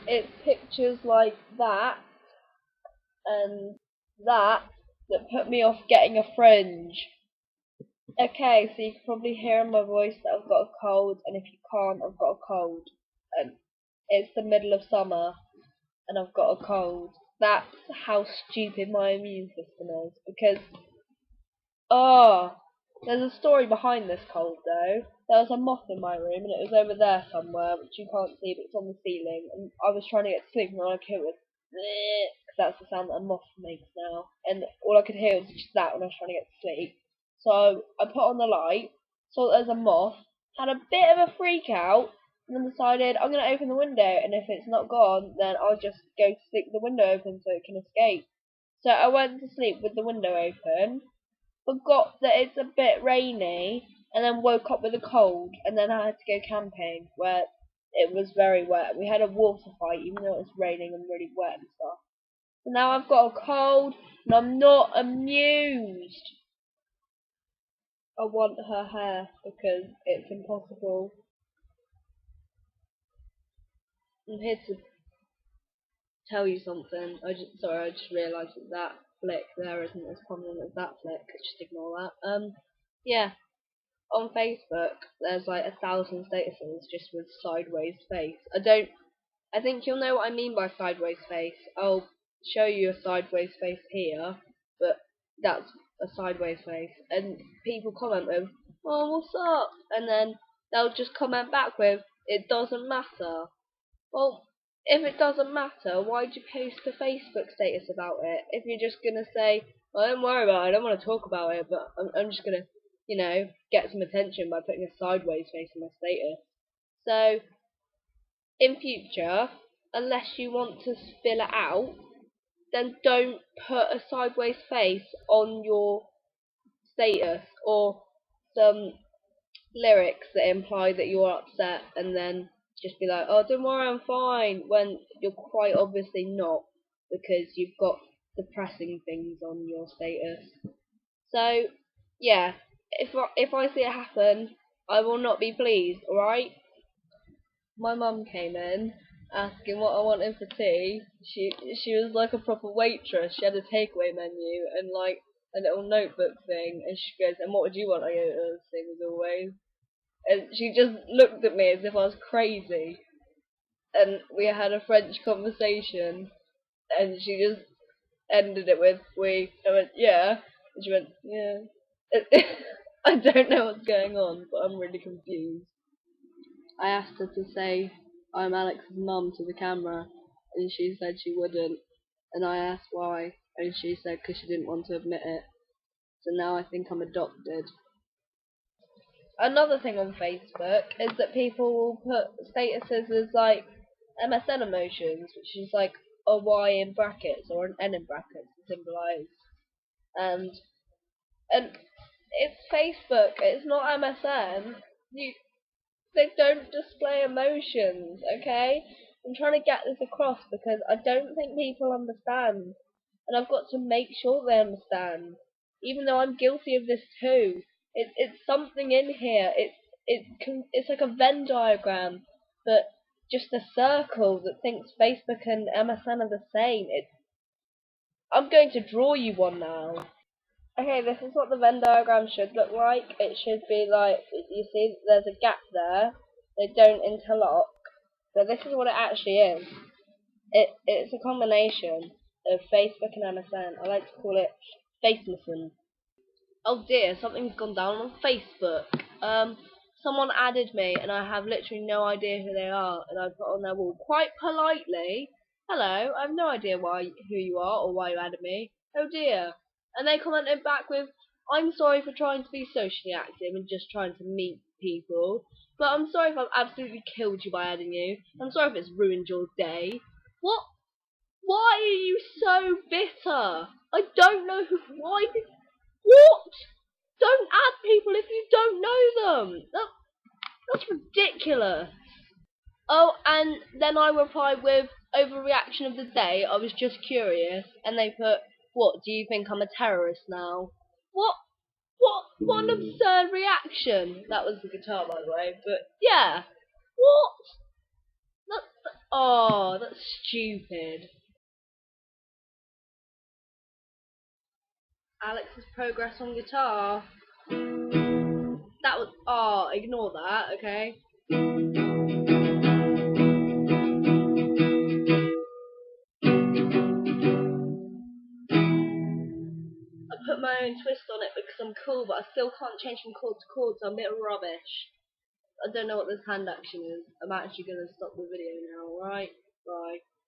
it's pictures like that and that put me off getting a fringe. Okay, so you can probably hear in my voice that I've got a cold, and if you can't, I've got a cold. And it's the middle of summer, and I've got a cold. That's how stupid my immune system is. Because, there's a story behind this cold though. There was a moth in my room, and it was over there somewhere, which you can't see, but it's on the ceiling. And I was trying to get to sleep, and all I could hear was, because that's the sound that a moth makes now. And all I could hear was just that when I was trying to get to sleep. So I put on the light, saw that there's a moth, had a bit of a freak out, and then decided I'm going to open the window, and if it's not gone, then I'll just go to sleep with the window open so it can escape. So I went to sleep with the window open, forgot that it's a bit rainy, and then woke up with a cold, and then I had to go camping, where it was very wet. We had a water fight, even though it was raining and really wet and stuff. So now I've got a cold, and I'm not amused. I want her hair because it's impossible. I'm here to tell you something. I just realised that flick there isn't as prominent as that flick. Just ignore that. Yeah. On Facebook, there's like 1,000 statuses just with sideways face. I think you'll know what I mean by sideways face. I'll show you a sideways face here, but that's a sideways face. And people comment with, "Oh, what's up?" And then they'll just comment back with, "It doesn't matter." Well, if it doesn't matter, why'd you post a Facebook status about it? If you're just gonna say, "Well, don't worry about it, I don't want to talk about it, but I'm just gonna, get some attention by putting a sideways face on my status." So, in future, unless you want to fill it out, then don't put a sideways face on your status or some lyrics that imply that you're upset, and then just be like, "Oh, don't worry, I'm fine," when you're quite obviously not, because you've got depressing things on your status. So, yeah, if I see it happen, I will not be pleased, alright? My mum came in asking what I wanted for tea. She was like a proper waitress. She had a takeaway menu and like a little notebook thing, and she goes, "And what would you want?" I go, "The same as always." And she just looked at me as if I was crazy. And we had a French conversation, and she just ended it with "we." I went, "Yeah," and she went, "Yeah." I don't know what's going on, but I'm really confused. I asked her to say I'm Alex's mum to the camera, and she said she wouldn't. And I asked why, and she said because she didn't want to admit it. So now I think I'm adopted. Another thing on Facebook is that people will put statuses as like MSN emotions, which is like a Y in brackets or an N in brackets to symbolise. And it's Facebook. It's not MSN. They don't display emotions, okay? I'm trying to get this across because I don't think people understand, and I've got to make sure they understand. Even though I'm guilty of this too, it's something in here. It's like a Venn diagram, but just a circle that thinks Facebook and MSN are the same. I'm going to draw you one now. Okay, this is what the Venn diagram should look like. It should be like, you see there's a gap there, they don't interlock, but this is what it actually is. It's a combination of Facebook and MSN. I like to call it Facemsn. Oh dear, something's gone down on Facebook. Someone added me, and I have literally no idea who they are, and I put on their wall quite politely, "Hello, I have no idea who you are or why you added me. Oh dear." And they commented back with, "I'm sorry for trying to be socially active and just trying to meet people, but I'm sorry if I've absolutely killed you by adding you. I'm sorry if it's ruined your day." What? Why are you so bitter? I don't know what? Don't add people if you don't know them. That's ridiculous. Oh, and then I replied with, "Overreaction of the day, I was just curious," and they put, "What, do you think I'm a terrorist now?" What? What an absurd reaction. That was the guitar, by the way, but yeah. What? Oh. Oh, that's stupid. Alex's progress on guitar. That was. Oh, ignore that, okay? I put my own twist on it because I'm cool, but I still can't change from chord to chord, so I'm a bit rubbish. I don't know what this hand action is. I'm actually going to stop the video now, right? Bye.